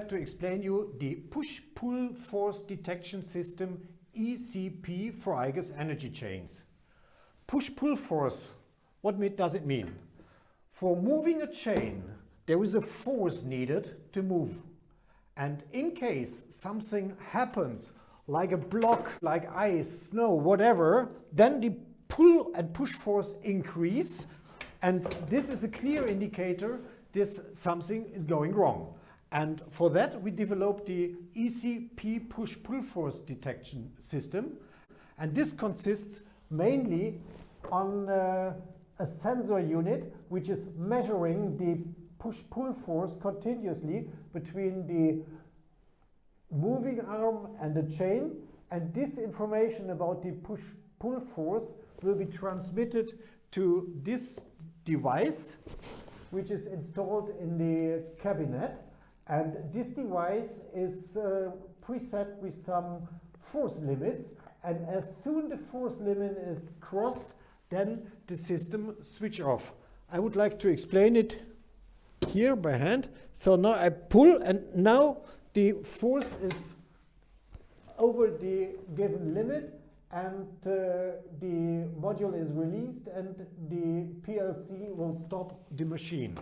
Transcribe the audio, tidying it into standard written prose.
like to explain you the push-pull force detection system EC.P for igus energy chains. Push-pull force, what does it mean? For moving a chain, there is a force needed to move. And in case something happens, like a block, like ice, snow, whatever, then the pull and push force increase. And this is a clear indicator that something is going wrong. And for that, we developed the EC.P push-pull force detection system. And this consists mainly on a sensor unit which is measuring the push-pull force continuously between the moving arm and the chain. And this information about the push-pull force will be transmitted to this device, which is installed in the cabinet. And this device is preset with some force limits, and as soon the force limit is crossed, then the system switch off. I would like to explain it here by hand. So now I pull, and now the force is over the given limit, and the module is released, and the PLC will stop the machine.